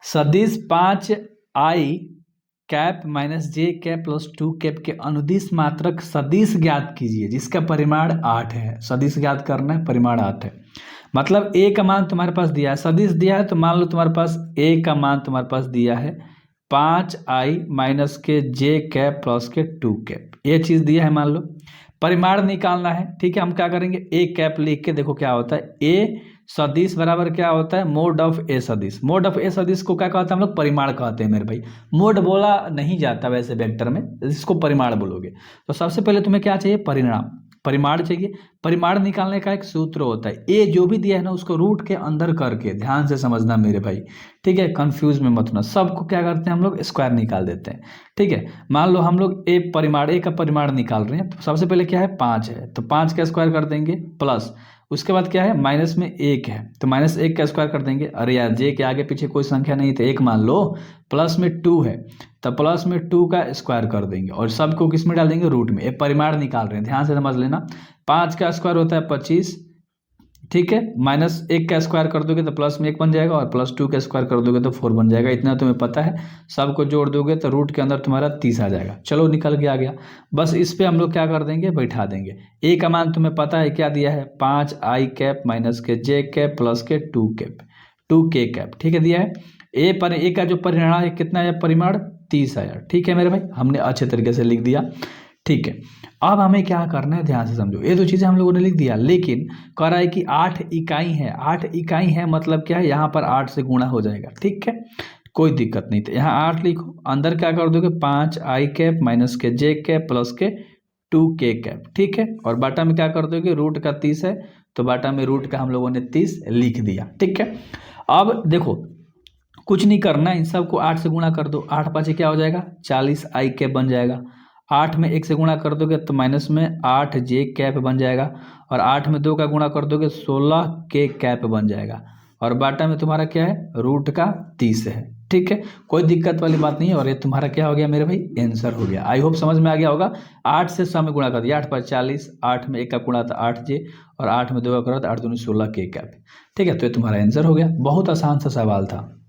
सदिश 5i cap minus जे cap plus 2 cap के अनुदिश मात्रक सदिश ज्ञात कीजिए जिसका परिमाण 8 है। सदिश ज्ञात करना है, परिमाण 8 है। मतलब ए का मान तुम्हारे पास दिया है, सदिश दिया है तो मान लो तुम्हारे पास ए का मान तुम्हारे पास दिया है 5i माइनस के जे कैप प्लस के 2 कैप, ये चीज़ दिया है मान लो। परिमाण निकालना है, ठीक है। हम क्या करेंगे, ए कैप लिख के देखो क्या होता है, ए सदिश बराबर क्या होता है, मोड ऑफ ए सदिश। मोड ऑफ ए सदिश को क्या कहते हैं हम लोग, परिमाण कहते हैं मेरे भाई। मोड बोला नहीं जाता वैसे वेक्टर में, इसको परिमाण बोलोगे। तो सबसे पहले तुम्हें क्या चाहिए, परिमाण चाहिए। परिमाण निकालने का एक सूत्र होता है, ए जो भी दिया है ना उसको रूट के अंदर करके, ध्यान से समझना मेरे भाई, ठीक है। कंफ्यूज में मत होना, सबको क्या करते हैं हम लोग, स्क्वायर निकाल देते हैं, ठीक है। मान लो हम लोग ए का परिमाण निकाल रहे हैं, तो सबसे पहले क्या है, 5 है तो 5 का स्क्वायर कर देंगे, प्लस उसके बाद क्या है, माइनस में 1 है तो माइनस 1 का स्क्वायर कर देंगे। अरे यार जे के आगे पीछे कोई संख्या नहीं तो 1 मान लो। प्लस में 2 है तो प्लस में 2 का स्क्वायर कर देंगे और सबको किस में डाल देंगे, रूट में। एक परिमाण निकाल रहे हैं, ध्यान से समझ लेना। 5 का स्क्वायर होता है 25, ठीक है। माइनस 1 का स्क्वायर कर दोगे तो प्लस में 1 बन जाएगा और प्लस 2 का स्क्वायर कर दोगे तो 4 बन जाएगा। इतना तुम्हें पता है, सबको जोड़ दोगे तो रूट के अंदर तुम्हारा 30 आ जाएगा। चलो निकल के आ गया। बस इस पे हम लोग क्या कर देंगे, बैठा देंगे। ए का मान तुम्हें पता है क्या दिया है, 5i कैप माइनस के जे कैप प्लस के 2 कैप, 2k कैप, ठीक है, दिया है। ए का जो परिमाण है कितना है, परिमाण 30 आया, ठीक है मेरे भाई, हमने अच्छे तरीके से लिख दिया, ठीक है। अब हमें क्या करना है, ध्यान से समझो। ये दो चीज़ें हम लोगों ने लिख दिया, लेकिन कह रहा है कि 8 इकाई है। 8 इकाई है मतलब क्या है, यहाँ पर 8 से गुणा हो जाएगा, ठीक है, कोई दिक्कत नहीं। तो यहाँ 8 लिखो, अंदर क्या कर दोगे, 5i कैप माइनस के जे कैप प्लस के 2k कैप, ठीक है। और बाटा में क्या कर दोगे, रूट का 30 है तो बाटा में रूट का हम लोगों ने 30 लिख दिया, ठीक है। अब देखो कुछ नहीं करना, इन सबको 8 से गुणा कर दो। 8 पाँच क्या हो जाएगा, 40i कैप बन जाएगा। 8 में 1 से गुणा कर दोगे तो माइनस में 8j कैप बन जाएगा और 8 में 2 का गुणा कर दोगे 16k कैप बन जाएगा और बाटा में तुम्हारा क्या है, रूट का 30 है, ठीक है। कोई दिक्कत वाली बात नहीं है। और ये तुम्हारा क्या हो गया मेरे भाई, आंसर हो गया। आई होप समझ में आ गया होगा। 8 से 100 में गुणा कर दिया, 8 पर 40, 8 में 1 का गुणा था 8j और 8 में 2 का गुणा था 8 दूनी 16k कैप, ठीक है। तो ये तुम्हारा आंसर हो गया। बहुत आसान सा सवाल था।